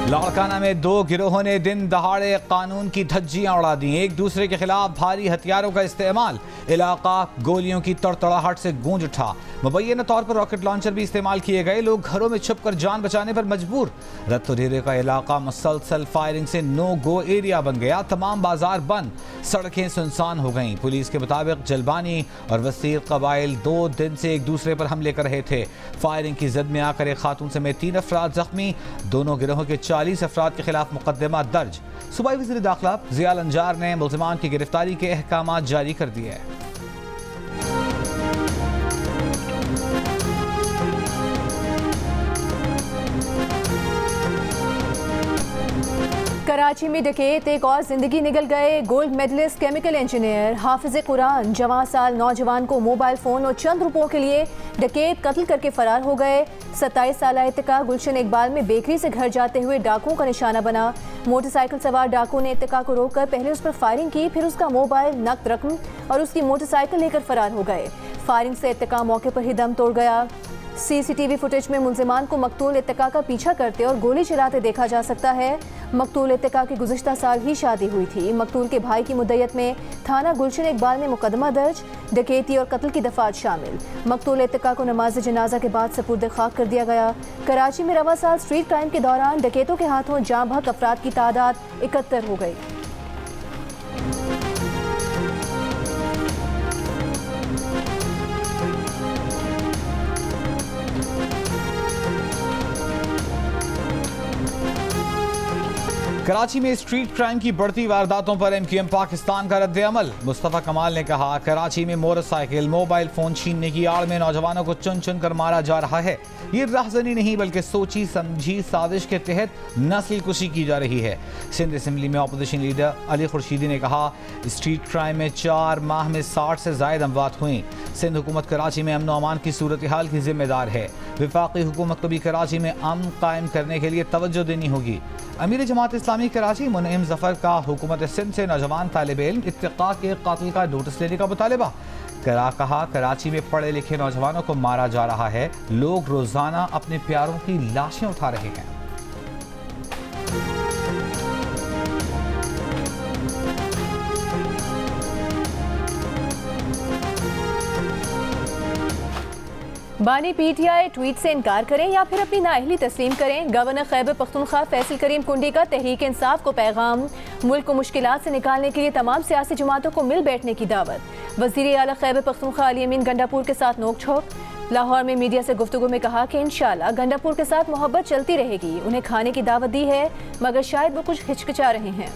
लाड़काना में दो गिरोहों ने दिन दहाड़े कानून की धज्जियां उड़ा दी। एक दूसरे के खिलाफ भारी हथियारों का इस्तेमाल। इलाका गोलियों की तड़तड़ाहट से गूंज उठा। मुबैना तौर पर रॉकेट लॉन्चर भी इस्तेमाल किए गए। लोग घरों में छुपकर जान बचाने पर मजबूर। रत्तोरेरे का इलाका मुसलसल फायरिंग से नो गो एरिया बन गया। तमाम बाजार बंद, सड़कें सुनसान हो गईं। पुलिस के मुताबिक जलबानी और वसीर कबाइल 2 दिन से एक दूसरे पर हमले कर रहे थे। फायरिंग की जद में आकर एक खातून समेत 3 अफराद जख्मी। दोनों गिरोहों के 40 अफराद के खिलाफ मुकदमा दर्ज। सूबाई वज़ीर दाखिला ज़ियाल अंजार ने मुल्ज़िमान की गिरफ्तारी के अहकाम जारी कर दिए। कराची में डकैत एक और जिंदगी निकल गए। गोल्ड मेडलिस्ट केमिकल इंजीनियर हाफिज कुरान 14 साल नौजवान को मोबाइल फोन और चंद रुपयों के लिए डकैत कत्ल करके फरार हो गए। 27 साल इत्तिका गुलशन इकबाल में बेकरी से घर जाते हुए डाकुओं का निशाना बना। मोटरसाइकिल सवार डाकुओं ने इत्तिका को रोककर पहले उस पर फायरिंग की, फिर उसका मोबाइल, नकद रकम और उसकी मोटरसाइकिल लेकर फरार हो गए। फायरिंग से इत्तिका मौके पर ही दम तोड़ गया। सीसीटीवी फुटेज में मुल्जिमान को मकतूल इत्तिका का पीछा करते और गोली चलाते देखा जा सकता है। मकतूल इत्तिका की गुज़िश्ता साल ही शादी हुई थी। मकतूल के भाई की मुद्दत में थाना गुलशन इकबाल में मुकदमा दर्ज। डकैती और कत्ल की दफात शामिल। मकतूल इत्तिका को नमाज जनाजा के बाद सपुर्द खाक कर दिया गया। कराची में रवा साल स्ट्रीट क्राइम के दौरान डकैतों के हाथों जाँ बहक अफराद की तादाद 71 हो गई। कराची में स्ट्रीट क्राइम की बढ़ती वारदातों पर MQM पाकिस्तान का रद्द-ए-अमल। मुस्तफ़ा कमाल ने कहा, कराची में मोटरसाइकिल, मोबाइल फोन छीनने की आड़ में नौजवानों को चुन चुन कर मारा जा रहा है। ये राहज़नी नहीं बल्कि सोची समझी साजिश के तहत नस्ल कुशी की जा रही है। सिंध असम्बली में अपोजिशन लीडर अली खुर्शीदी ने कहा, स्ट्रीट क्राइम में 4 माह में 60 से ज़ायद अमवात हुई। सिंध हुकूमत कराची में अमन अमान की सूरत हाल की जिम्मेदार है। वफाकी हुकूमत को भी कराची में अमन कायम करने के लिए तवज्जो देनी होगी। अमीर जमात इस्लामी कराची मुनइम जफर का हुकूमत सिंध से नौजवान तालिब इल्म इत्तिका के कातिल का नोटिस लेने का मुतालबा। कहा, कराची में पढ़े लिखे नौजवानों को मारा जा रहा है। लोग रोजाना अपने प्यारों की लाशें उठा रहे हैं। बानी PTI ट्वीट से इनकार करें या फिर अपनी नाअहली तस्लीम करें। गवर्नर खैबर पख्तूनख्वा फैसल करीम कुंडी का तहरीक इंसाफ को पैगाम। मुल्क को मुश्किलात से निकालने के लिए तमाम सियासी जमातों को मिल बैठने की दावत। वज़ीर आला खैबर पख्तूनख्वा अली अमीन गंडापुर के साथ नोक झोंक। लाहौर में मीडिया से गुफ्तगू में कहा कि इंशाअल्लाह गंडापुर के साथ मोहब्बत चलती रहेगी। उन्हें खाने की दावत दी है मगर शायद वो कुछ हिचकिचा रहे हैं।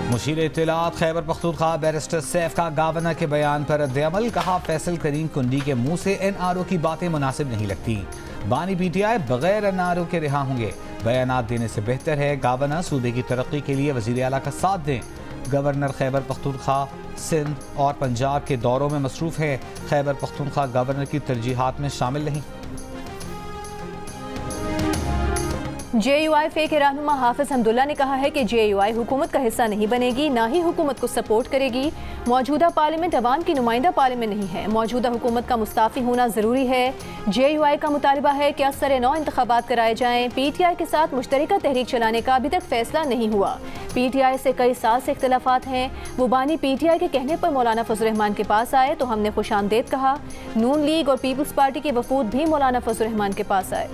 मुशीर इत्तलात खैबर पख्तूनख्वा बैरिस्टर सैफ का गवर्नर के बयान पर रद्द-ए-अमल। कहा, फैसल करीम कुंडी के मुंह से NRO की बातें मुनासिब नहीं लगती। बानी PTI बगैर NRO के रिहा होंगे। बयानात देने से बेहतर है गवर्नर सूबे की तरक्की के लिए वज़ीर आला का साथ दें। गवर्नर खैबर पख्तूनख्वा सिंध और पंजाब के दौरों में मसरूफ़ है। खैबर पख्तूनख्वा गवर्नर की तरजीहात में शामिल नहीं। JUI के रहनुमा हाफिज हमदुल्ला ने कहा है कि JUI हुकूमत का हिस्सा नहीं बनेगी, ना ही हुकूमत को सपोर्ट करेगी। मौजूदा पार्लियामेंट अवाम की नुमाइंदा पार्लियामेंट नहीं है। मौजूदा हुकूमत का मुस्ताफ़ी होना ज़रूरी है। JUI का मुतालबा है कि असर नौ इंतखाबात कराए जाएँ। PTI के साथ मुश्तरका तहरीक चलाने का अभी तक फैसला नहीं हुआ। PTI से कई साल से इख्तलाफात हैं। वो बानी PTI के कहने पर मौलाना फजल रहमान के पास आए तो हमने खुशामदेद कहा। नून लीग और पीपल्स पार्टी के वफूद भी मौलाना फजल रहमान के पास आए।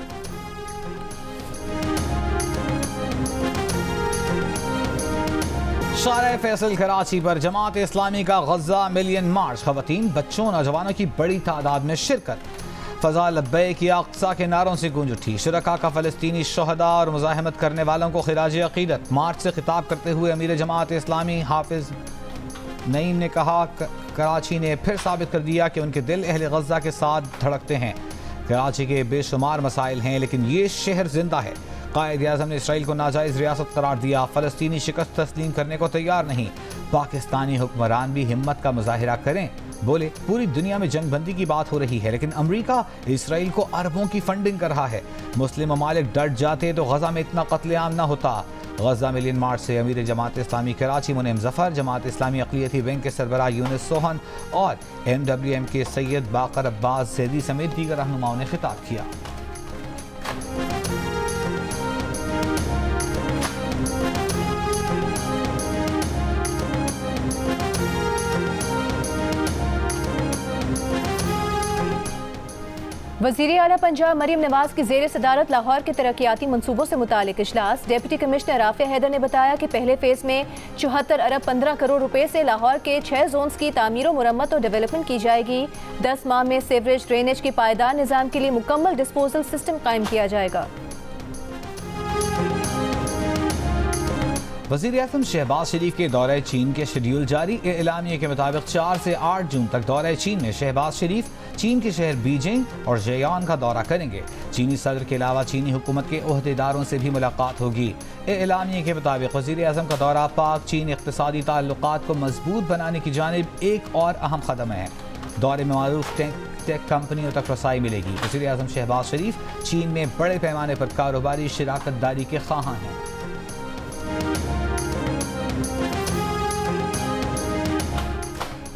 शारा फैसल कराची पर जमात इस्लामी का गज़ा मिलियन मार्च। खवातीन, बच्चों, नौजवानों की बड़ी तादाद में शिरकत। फ़ज़ा लब्बैक या अक़सा के नारों से गूंज उठी। शुरका का फ़लस्तीनी शहदा और मुज़ाहमत करने वालों को खिराज अक़ीदत। मार्च से खिताब करते हुए अमीर जमात इस्लामी हाफिज़ नईम ने कहा, कराची ने फिर साबित कर दिया कि उनके दिल अहले गज़ा के साथ धड़कते हैं। कराची के बेशुमार मसाइल हैं लेकिन ये शहर जिंदा है। कायद-ए-आज़म ने इसराइल को नाजायज़ रियासत करार दिया। फ़लस्तीनी शिकस्त तस्लीम करने को तैयार नहीं। पाकिस्तानी हुक्मरान भी हिम्मत का मुजाहिरा करें। बोले, पूरी दुनिया में जंगबंदी की बात हो रही है लेकिन अमरीका इसराइल को अरबों की फंडिंग कर रहा है। मुस्लिम ममालिक डट जाते तो गजा में इतना कत्लेआम न होता। गजा मिलियन मार्च से अमीर जमात इस्लामी कराची मुनीम जफर, जमात इस्लामी अक़लियती विंग के सरबराह यूनुस सोहन और MWM के सैयद बाकर अब्बास ज़ैदी समेत दीगर रहनुमाओं ने खिताब किया। वज़ीर आला पंजाब मरीम नवाज की ज़ेर सदारत लाहौर के तरक्याती मनसूबों से मुतालिक इजलास। डिप्टी कमिश्नर राफिया हैदर ने बताया कि पहले फेज़ में 74 अरब 15 करोड़ रुपए से लाहौर के 6 जोन्स की तामीर व मुरम्मत और डेवलपमेंट की जाएगी। 10 माह में सीवरेज ड्रेनेज के पायदार निज़ाम के लिए मुकम्मल डिस्पोजल सिस्टम कायम किया जाएगा। वज़ीर आज़म शहबाज शरीफ के दौरे चीन के शेड्यूल जारी। एलानिया के मुताबिक 4 से 8 जून तक दौरे चीन में शहबाज शरीफ चीन के शहर बीजिंग और ज़ेयान का दौरा करेंगे। चीनी सदर के अलावा चीनी हुकूमत के ओहदेदारों से भी मुलाकात होगी। एलानिया के मुताबिक वज़ीर आज़म का दौरा पाक चीन इक़्तिसादी ताल्लुकात को मजबूत बनाने की जानिब एक और अहम कदम है। दौरे में मारूफ टेक कंपनियों तक रसाई मिलेगी। वज़ीर आज़म शहबाज शरीफ चीन में बड़े पैमाने पर कारोबारी शराकत दारी के ख्वाहां हैं।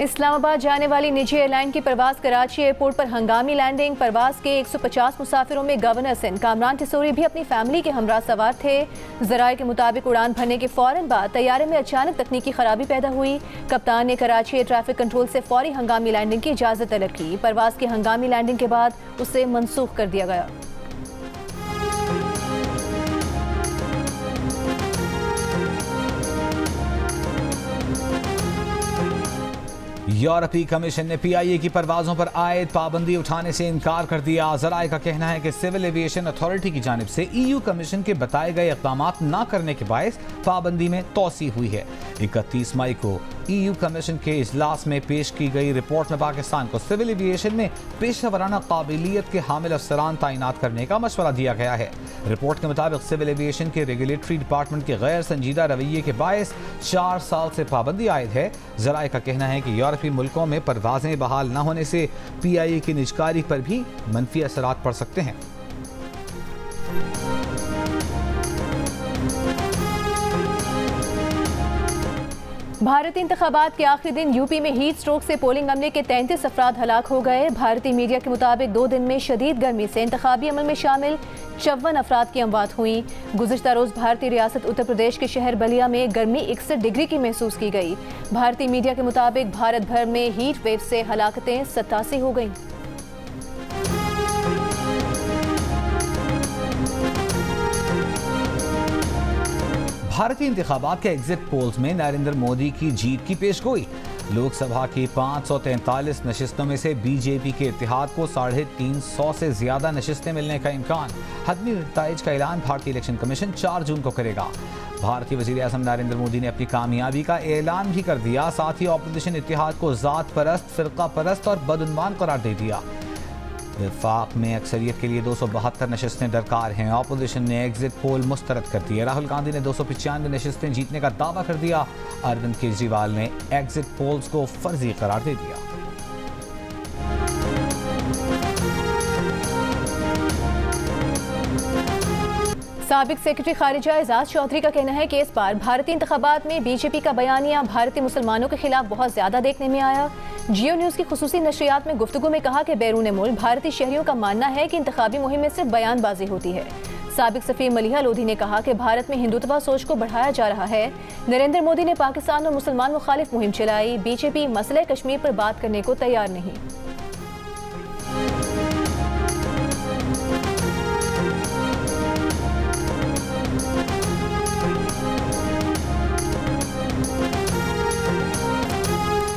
इस्लामाबाद जाने वाली निजी एयरलाइन की परवाज़ कराची एयरपोर्ट पर हंगामी लैंडिंग। परवाज़ के 150 मुसाफिरों में गवर्नर सिंध कामरान टिसोरी भी अपनी फैमिली के हमरा सवार थे। ज़राए के मुताबिक उड़ान भरने के फ़ौरन बाद तैयारे में अचानक तकनीकी खराबी पैदा हुई। कप्तान ने कराची एयर ट्रैफिक कंट्रोल से फौरी हंगामी लैंडिंग की इजाज़त तलब की। परवाज़ की हंगामी लैंडिंग के बाद उसे मनसूख कर दिया गया। यूरोपीय कमीशन ने PIA की परवाज़ों पर आयद पाबंदी उठाने से इनकार कर दिया। ज़राए का कहना है कि सिविल एविएशन अथॉरिटी की जानिब से EU कमीशन के बताए गए इक़दाम न करने के बायस पाबंदी में तोसी हुई है। 31 मई को EU कमीशन के इजलास में पेश की गई रिपोर्ट में पाकिस्तान को सिविल एविएशन में पेशेवराना काबिलियत के हामिल अफसरान तैनात करने का मशवरा दिया गया है। रिपोर्ट के मुताबिक सिविल एविएशन के रेगुलेटरी डिपार्टमेंट के गैर संजीदा रवैये के बायस 4 साल से पाबंदी आयद है। ज़राए का कहना है कि यूरोपीय मुल्कों में परवाजें बहाल न होने से PIA की निजकारी पर भी मनफी असरात पड़ सकते हैं। भारतीय इंतखाबात के आखिरी दिन यूपी में हीट स्ट्रोक से पोलिंग अमले के 33 अफराद हलाक हो गए। भारतीय मीडिया के मुताबिक 2 दिन में शदीद गर्मी से इंतखाबी अमल में शामिल 54 अफराद की अमवात हुई। गुज़िश्ता रोज़ भारतीय रियासत उत्तर प्रदेश के शहर बलिया में गर्मी 61 डिग्री की महसूस की गई। भारतीय मीडिया के मुताबिक भारत भर में हीट वेव से हलाकतें 87 हो गईं। भारतीय इंतखाबात के एग्जिट पोल्स में नरेंद्र मोदी की जीत की पेशगोई। लोकसभा की 543 नशिस्तों में से बीजेपी के इत्तेहाद को 350 से ज्यादा नशिस्तें मिलने का इम्कान। हतमी नताइज का ऐलान भारतीय इलेक्शन कमीशन 4 जून को करेगा। भारतीय वज़ीर आज़म नरेंद्र मोदी ने अपनी कामयाबी का ऐलान भी कर दिया। साथ ही ऑपोजिशन इत्तेहाद को ज़ात परस्त, फ़िरका परस्त और बदउन्वान करार दे दिया। वफाक में अक्सरियत के लिए 272 नशिस्तें दरकार हैं। ऑपोजिशन ने एग्जिट पोल मुस्तरद कर दिए। राहुल गांधी ने 295 नशिस्तें जीतने का दावा कर दिया। अरविंद केजरीवाल ने एग्जिट पोल्स को फर्जी करार दे दिया। साबिक सेक्रेटरी खारिजा एजाज चौधरी का कहना है कि इस बार भारतीय इंतखाबात में बीजेपी का बयानिया भारतीय मुसलमानों के खिलाफ बहुत ज्यादा देखने में आया। जियो न्यूज़ की खुसूसी नशरियात में गुफ्तगू में कहा कि बैरून मुल्क भारतीय शहरियों का मानना है कि इंतखाबी मुहिम में सिर्फ बयानबाजी होती है। साबिक सफीर मलिहा लोधी ने कहा कि भारत में हिंदुत्व सोच को बढ़ाया जा रहा है। नरेंद्र मोदी ने पाकिस्तान और मुसलमान मुखालिफ मुहिम चलाई। बीजेपी मसले कश्मीर पर बात करने को तैयार नहीं।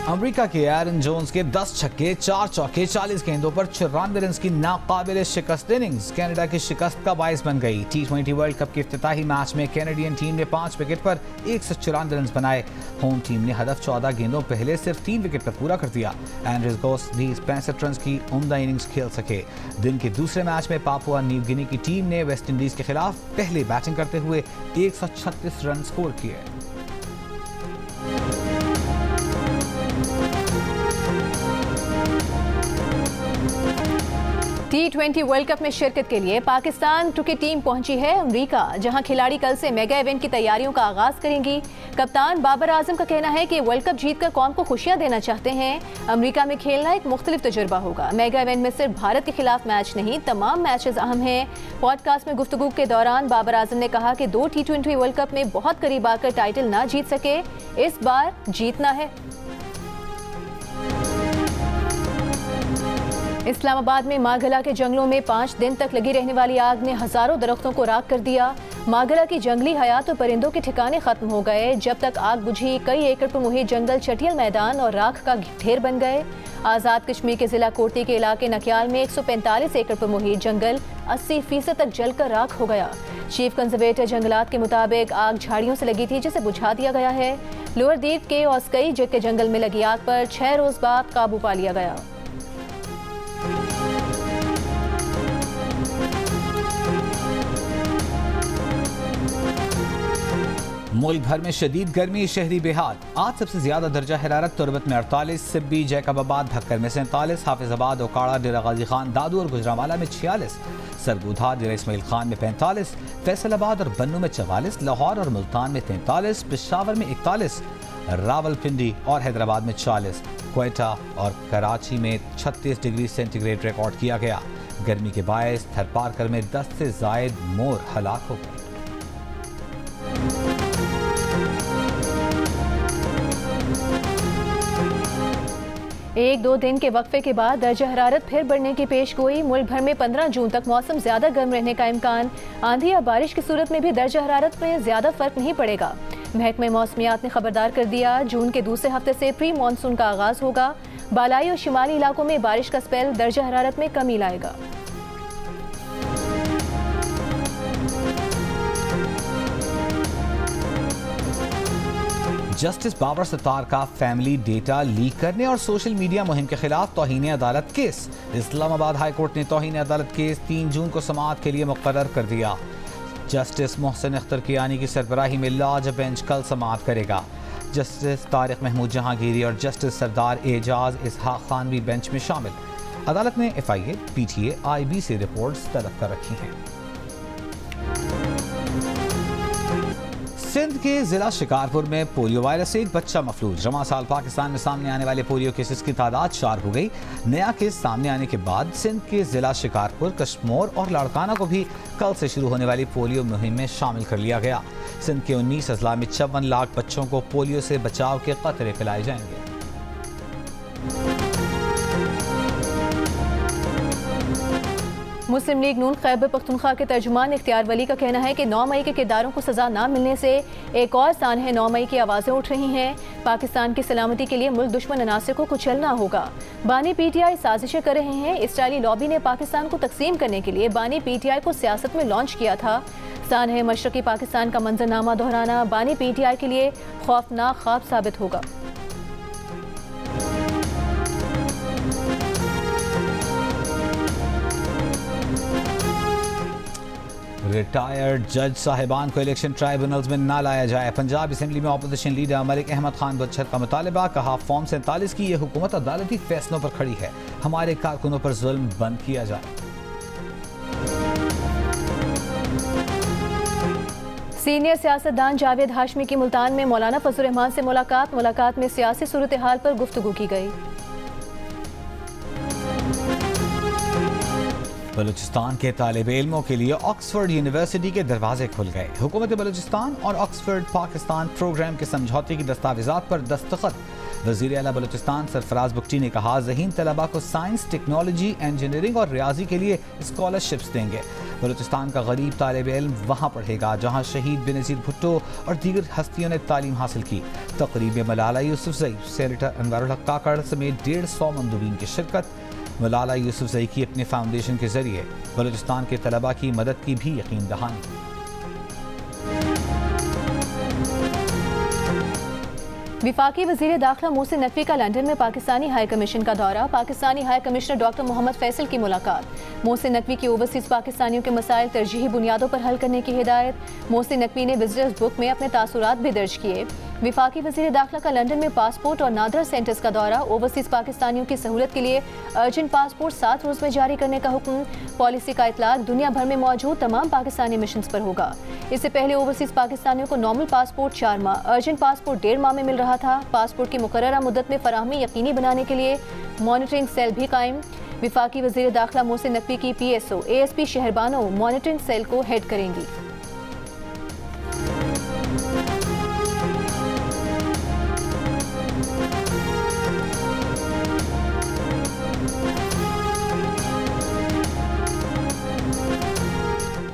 अमेरिका के एरन जोन्स के 10 छक्के 4 चौके 40 गेंदों पर 94 रन की नाकाबिल शिकस्त इनिंग्स कनाडा की शिकस्त का बायस बन गई। T20 वर्ल्ड कप के इफ्तिताही मैच में कैनेडियन टीम ने 5 विकेट पर 194 रन बनाए। होम टीम ने हदफ 14 गेंदों पहले सिर्फ 3 विकेट पर पूरा कर दिया। एंड्रेस गोस भी 65 रन की उम्दा इनिंग्स खेल सके। दिन के दूसरे मैच में पापुआ न्यू गिनी की टीम ने वेस्ट इंडीज के खिलाफ पहले बैटिंग करते हुए 136 रन स्कोर किए। T20 वर्ल्ड कप में शिरकत के लिए पाकिस्तान क्रिकेट टीम पहुंची है अमेरिका, जहां खिलाड़ी कल से मेगा इवेंट की तैयारियों का आगाज करेंगी। कप्तान बाबर आजम का कहना है कि वर्ल्ड कप जीतकर कौम को खुशियां देना चाहते हैं। अमेरिका में खेलना एक मुख्तलिफ तजुर्बा होगा। मेगा इवेंट में सिर्फ भारत के खिलाफ मैच नहीं, तमाम मैचेस अहम हैं। पॉडकास्ट में गुफ्तगू के दौरान बाबर आजम ने कहा कि 2 T20 वर्ल्ड कप में बहुत करीब आकर टाइटल ना जीत सके, इस बार जीतना है। इस्लामाबाद में मागला के जंगलों में 5 दिन तक लगी रहने वाली आग ने हजारों दरख्तों को राख कर दिया। मागला की जंगली हयात और परिंदों के ठिकाने खत्म हो गए। जब तक आग बुझी, कई एकड़ पर मुहित जंगल चटियल मैदान और राख का ढेर बन गए। आज़ाद कश्मीर के जिला कोटी के इलाके नक्याल में 145 एकड़ पर मुहित जंगल 80% तक जलकर राख हो गया। चीफ कंजर्वेटर जंगलात के मुताबिक आग झाड़ियों से लगी थी, जिसे बुझा दिया गया है। लोअर दीप के औस्कई जग के जंगल में लगी आग पर 6 रोज बाद काबू पा लिया गया। मुल्क भर में शदीद गर्मी, शहरी बेहाल। आज सबसे ज्यादा दर्जा हरारत तुरबत में 48, सिब्बी, जैकबाबाद, भक्कर में 47, हाफिजाबाद, ओकाड़ा, डेरा गाजी खान, दादू और गुजरांवाला में 46, सरगोधा, डेरा इस्माइल खान में 45, फैसलाबाद और बन्नू में 44, लाहौर और मुल्तान में 43, पेशावर में 41, रावलपिंडी और हैदराबाद में 40, क्वेटा और कराची में 36 डिग्री सेंटीग्रेड रिकॉर्ड किया गया। गर्मी के बायस थरपारकर में 10 से जायद मोर हलाक हो गए। एक दो दिन के वक्फे के बाद दर्जा हरारत फिर बढ़ने की पेशगोई। मुल्क भर में 15 जून तक मौसम ज्यादा गर्म रहने का इम्कान। आंधी या बारिश की सूरत में भी दर्जा हरारत में ज्यादा फर्क नहीं पड़ेगा। महकमे मौसमियात ने खबरदार कर दिया, जून के दूसरे हफ्ते से प्री मानसून का आगाज होगा। बालाई और शिमाली इलाकों में बारिश का स्पेल दर्जा हरारत में कमी लाएगा। जस्टिस बाबर सत्तार का फैमिली डेटा लीक करने और सोशल मीडिया मुहिम के खिलाफ तौहीन अदालत केस। इस्लामाबाद हाई कोर्ट ने तौहीन अदालत केस 3 जून को समाअत के लिए मुकर्रर कर दिया। जस्टिस मोहसिन अख्तर कियानी की सरबराही में लॉज बेंच कल समाअत करेगा। जस्टिस तारिक महमूद जहांगीरी और जस्टिस सरदार एजाज इसहाक खान भी बेंच में शामिल। अदालत ने FIA, PTA, IB से रिपोर्ट्स तलब कर रखी हैं। सिंध के जिला शिकारपुर में पोलियो वायरस से एक बच्चा मफलूज। रवां साल पाकिस्तान में सामने आने वाले पोलियो केसेस की तादाद 4 हो गई। नया केस सामने आने के बाद सिंध के जिला शिकारपुर, कश्मोर और लाड़काना को भी कल से शुरू होने वाली पोलियो मुहिम में शामिल कर लिया गया। सिंध के 19 अजला में 54 लाख बच्चों को पोलियो से बचाव के कतरे पिलाए जाएंगे। मुस्लिम लीग नून खैबर पख्तूनख्वा के तर्जुमान इख्तियार वली का कहना है कि 9 मई के किरदारों को सजा न मिलने से एक और सानह 9 मई की आवाज़ें उठ रही हैं। पाकिस्तान की सलामती के लिए मुल्क दुश्मन अनासर को कुचलना होगा। बानी PTI साजिशें कर रहे हैं। इसराइली लॉबी ने पाकिस्तान को तकसीम करने के लिए बानी PTI को सियासत में लॉन्च किया था। सानह मशरकी पाकिस्तान का मंजरनामा दोहराना बानी PTI के लिए खौफनाक ख्वाब साबित होगा। रिटायर्ड जज साहिबान को इलेक्शन ट्राइब्यूनल्स में ना लाया जाए। पंजाब असेंबली में अपोजिशन लीडर मलिक अहमद खान बदशर का मुतालबा। कहा, फॉर्म 47 की यह हुकूमत अदालती फैसलों पर खड़ी है। हमारे कारकुनों पर जुल्म बंद किया जाए। सीनियर सियासतदान जावेद हाशमी की मुल्तान में मौलाना फजल रहमान से मुलाकात में सियासी सूरत हाल पर गुफ्तगू की गई। बलूचिस्तान के तालिब इल्मों के लिए ऑक्सफोर्ड यूनिवर्सिटी के दरवाजे खुल गए। हुकूमत बलूचिस्तान और ऑक्सफोर्ड पाकिस्तान प्रोग्राम के समझौते की दस्तावेजात पर दस्तखत। वज़ीर आला बलूचिस्तान सरफराज बुगटी ने कहा, ज़हीन तलबा को साइंस, टेक्नोलॉजी, इंजीनियरिंग और रियाजी के लिए स्कॉलरशिप्स देंगे। बलूचिस्तान का गरीब तालिब इल्म वहाँ पढ़ेगा जहाँ शहीद बेनज़ीर भुट्टो और दीगर हस्तियों ने तालीम हासिल की। तकरीब में मलाला यूसुफजई, सेनेटर अनवारुल हक काकड़ समेत 150 मंदूबीन की शिरकत। मलाला यूसुफजई की अपने फाउंडेशन के जरिए बलूचिस्तान के तलबा की मदद की भी यकीन दहानी। विफाकी वज़ीर दाखिला मोहसिन नकवी का लंदन में पाकिस्तानी हाई कमीशन का दौरा। Pakistani high commissioner doctor Mohammad Faisal की मुलाकात। मोहसिन नकवी की ओवरसीज़ पाकिस्तानियों के मसाइल तरजीही बुनियादों पर हल करने की हिदायत। मोहसिन नकवी ने विजिटर्स बुक में अपने तासुरात भी दर्ज किए। विफाकी वज़ीर दाखिला का लंदन में पासपोर्ट और नादरा सेंटर्स का दौरा। ओवरसीज पाकिस्तानियों की सहूलत के लिए अर्जेंट पासपोर्ट 7 रोज में जारी करने का हुक्म। पॉलिसी का इतलाक दुनिया भर में मौजूद तमाम पाकिस्तानी मिशंस पर होगा। इससे पहले ओवरसीज पाकिस्तानियों को नॉर्मल पासपोर्ट 4 माह, अर्जेंट पासपोर्ट 1.5 माह में मिल रहा था। पासपोर्ट की मुकर्ररा मुद्दत में फराहमी यकीनी बनाने के लिए मॉनिटरिंग सेल भी कायम। विफाकी वज़ीर दाखिला मोहसिन नकवी की PSO ASP Shehrbano monitoring cell को हेड करेंगी।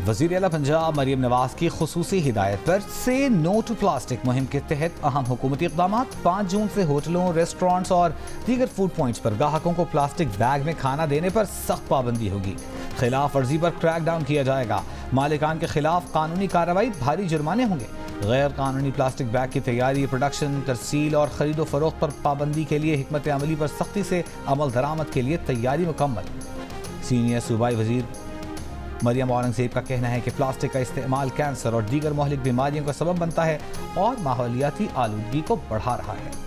वज़ीर आला पंजाब मरीम नवाज की खुसूसी हिदायत पर से नो टू प्लास्टिक मुहिम के तहत अहम हुकूमती इक़दाम। 5 जून से होटलों, रेस्टोरेंट्स और दीगर फूड पॉइंट्स पर ग्राहकों को प्लास्टिक बैग में खाना देने पर सख्त पाबंदी होगी। खिलाफ वर्जी पर क्रैक डाउन किया जाएगा। मालिकान के खिलाफ कानूनी कार्रवाई, भारी जुर्माने होंगे। गैर कानूनी प्लास्टिक बैग की तैयारी, प्रोडक्शन, तरसील और खरीदो फरोख्त पर पाबंदी के लिए हिकमत अमली पर सख्ती से अमल दरामद के लिए तैयारी मुकम्मल। सीनियर सूबाई वजीर मरियम औरंगजेब का कहना है कि प्लास्टिक का इस्तेमाल कैंसर और दीगर मोहलिक बीमारियों का सबब बनता है और माहौलियाती आलूदगी को बढ़ा रहा है।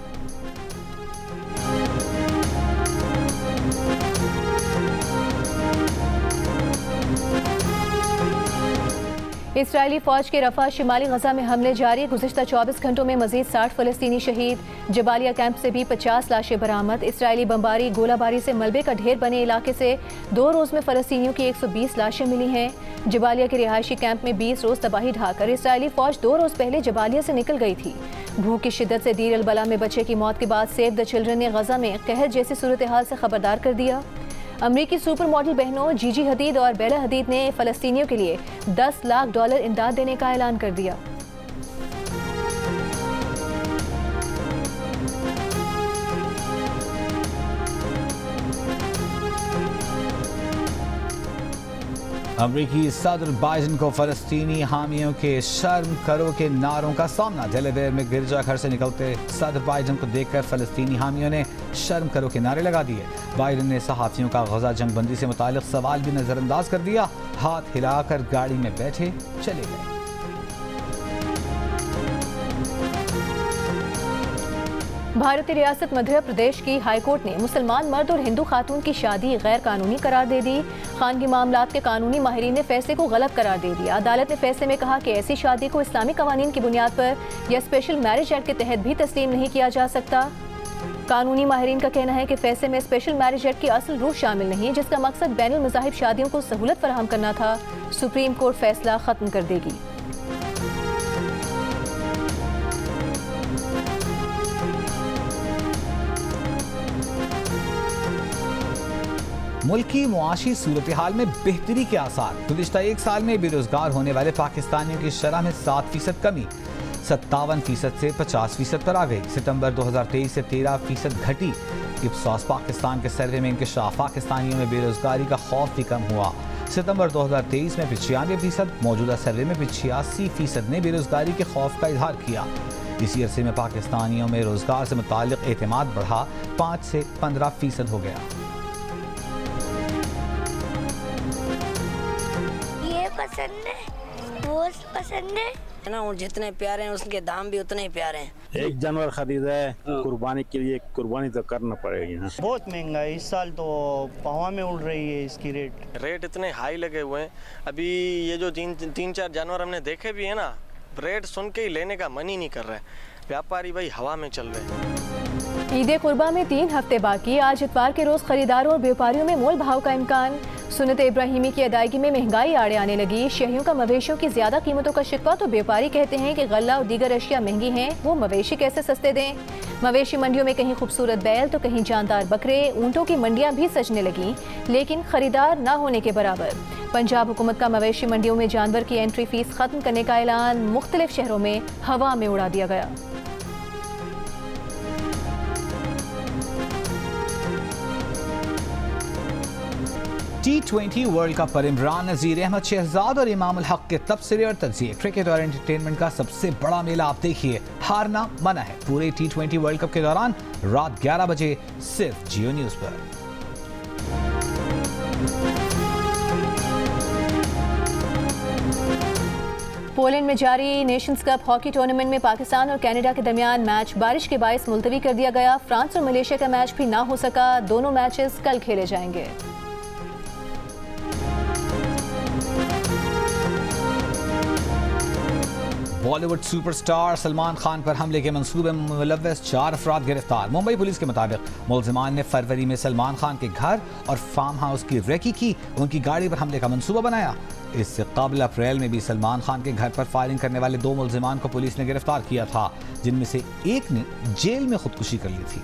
इसराइली फौज के रफा शिमाली गजा में हमले जारी। गुज़िश्ता 24 घंटों में मजीद 60 फलस्तीनी शहीद। जबालिया कैंप से भी 50 लाशें बरामद। इसराइली बमबारी, गोलाबारी से मलबे का ढेर बने इलाके से 2 रोज में फलस्तीनियों की 120 लाशें मिली हैं। जबालिया के रिहायशी कैंप में 20 रोज तबाही ढाकर इसराइली फौज 2 रोज पहले जबालिया से निकल गई थी। भूख की शिद्दत से दीर अल बला में बच्चे की मौत के बाद सेव द चिल्ड्रन ने गजा में कहर जैसी सूरत हाल से खबरदार कर दिया। अमरीकी सुपर मॉडल बहनों जीजी हदीद और बेला हदीद ने फ़लस्तीनियों के लिए $10 लाख इमदाद देने का ऐलान कर दिया। अमरीकी सदर बाइडन को फलस्तीनी हामियों के शर्म करो के नारों का सामना। डेलावेयर में गिरजाघर से निकलते सदर बाइडन को देखकर फलस्तीनी हामियों ने शर्म करो के नारे लगा दिए। बाइडन ने सहाफ़ियों का गजा जंगबंदी से मुतालिक सवाल भी नज़रअंदाज कर दिया। हाथ हिलाकर गाड़ी में बैठे चले गए। भारतीय रियासत मध्य प्रदेश की हाईकोर्ट ने मुसलमान मर्द और हिंदू खातून की शादी गैर कानूनी करार दे दी। खानगी मामलात के कानूनी माहिरीन ने फैसले को गलत करार दे दिया। अदालत ने फैसले में कहा कि ऐसी शादी को इस्लामी कवानीन की बुनियाद पर या स्पेशल मैरिज एक्ट के तहत भी तस्लीम नहीं किया जा सकता। कानूनी माहिरीन का कहना है कि फैसले में स्पेशल मैरिज एक्ट की असल रूह शामिल नहीं है, जिसका मकसद बैनुल मज़ाहिब शादियों को सहूलत फराहम करना था। सुप्रीम कोर्ट फैसला खत्म कर देगी। मुल्क की मुआशी सूरत हाल में बेहतरी के आसार। गुज़िश्ता 1 साल में बेरोजगार होने वाले पाकिस्तानियों की शरह में 7% कमी, 57% से 50% पर आ गई। सितंबर 2023 से 13% घटी। इप्सॉस पाकिस्तान के सर्वे में इंकशाफ, पाकिस्तानियों में बेरोजगारी का खौफ भी कम हुआ। सितंबर 2023 में 95%, मौजूदा सर्वे में 86% ने बेरोजगारी के खौफ का इजहार किया। इसी अरसे में पाकिस्तानियों में रोजगार से मुताल्लिक एतमाद बढ़ा 5 से 15% हो गया। पसंद है, वो पसंद है ना, और जितने प्यारे हैं उसके दाम भी उतने ही प्यारे हैं। एक जानवर खरीदा है कुर्बानी के लिए, कुर्बानी तो करना पड़ेगी ना। बहुत महंगा है इस साल, तो पवा में उड़ रही है इसकी रेट इतने हाई लगे हुए हैं। अभी ये जो तीन चार जानवर हमने देखे भी है ना, रेट सुन के ही लेने का मन ही नहीं कर रहा है। व्यापारी भाई हवा में चल रहे हैं। ईद कुर्बा में 3 हफ्ते बाकी। आज इतवार के रोज खरीदारों और व्यापारियों में मोल भाव का इम्कान। सुन्नत इब्राहिमी की अदायगी में महंगाई आड़े आने लगी। शहरियों का मवेशियों की ज्यादा कीमतों का शिकवा, तो व्यापारी कहते हैं कि गल्ला और दीगर अशिया महंगी हैं, वो मवेशी कैसे सस्ते दें। मवेशी मंडियों में कहीं खूबसूरत बैल तो कहीं जानदार बकरे, ऊंटों की मंडियां भी सजने लगी, लेकिन खरीदार ना होने के बराबर। पंजाब हुकूमत का मवेशी मंडियों में जानवर की एंट्री फीस खत्म करने का ऐलान मुख्तलिफ शहरों में हवा में उड़ा दिया गया। T20 वर्ल्ड कप पर इमरान नज़ीर, अहमद शहजाद और इमाम उल हक के तबसरे और तज्जिए। क्रिकेट और एंटरटेनमेंट का सबसे बड़ा मेला आप देखिए, हारना मना है। पूरे T20 वर्ल्ड कप के दौरान रात 11 बजे सिर्फ जियो न्यूज़ पर। पोलैंड में जारी नेशंस कप हॉकी टूर्नामेंट में पाकिस्तान और कनाडा के दरमियान मैच बारिश के बायस मुलतवी कर दिया गया। फ्रांस और मलेशिया का मैच भी ना हो सका। दोनों मैचेस कल खेले जाएंगे। बॉलीवुड सुपरस्टार सलमान खान पर हमले के मंसूबे में मुलव्वस 4 अफराद गिरफ्तार। मुंबई पुलिस के मुताबिक मुलजिमान ने फरवरी में सलमान खान के घर और फार्म हाउस की रेकी की, उनकी गाड़ी पर हमले का मंसूबा बनाया। इससे कबल अप्रैल में भी सलमान खान के घर पर फायरिंग करने वाले 2 मुलजिमान को पुलिस ने गिरफ्तार किया था, जिनमें से एक ने जेल में खुदकुशी कर ली थी।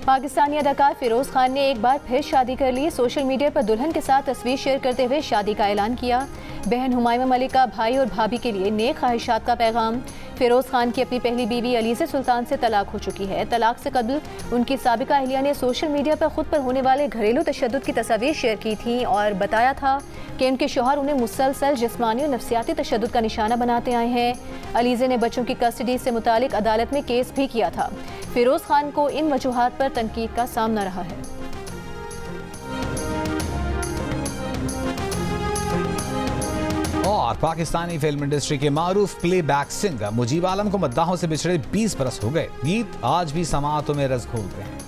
पाकिस्तानी अदाकार फिरोज खान ने एक बार फिर शादी कर ली। सोशल मीडिया पर दुल्हन के साथ तस्वीर शेयर करते हुए शादी का ऐलान किया। बहन हुमायूमा मलिक का भाई और भाभी के लिए नेक ख्वाहिशात का पैगाम। फिरोज खान की अपनी पहली बीवी अलीज़ा सुल्तान से तलाक हो चुकी है। तलाक से कबल उनकी साबिका अहलिया ने सोशल मीडिया पर खुद पर होने वाले घरेलू तशद्दुद की तस्वीर शेयर की थी और बताया था कि उनके शौहर उन्हें मुसलसल जिस्मानी और नफ्सियाती तशद्दुद का निशाना बनाते आए हैं। अलीज़ा ने बच्चों की कस्टडी से मुतालिक अदालत में केस भी किया था। फिरोज खान को इन वजूहात पर तनकीद का सामना रहा है। और पाकिस्तानी फिल्म इंडस्ट्री के मारूफ प्लेबैक सिंगर मुजीब आलम को मद्दाहों से बिछड़े 20 बरस हो गए। गीत आज भी समाअतों में रस घोलते हैं।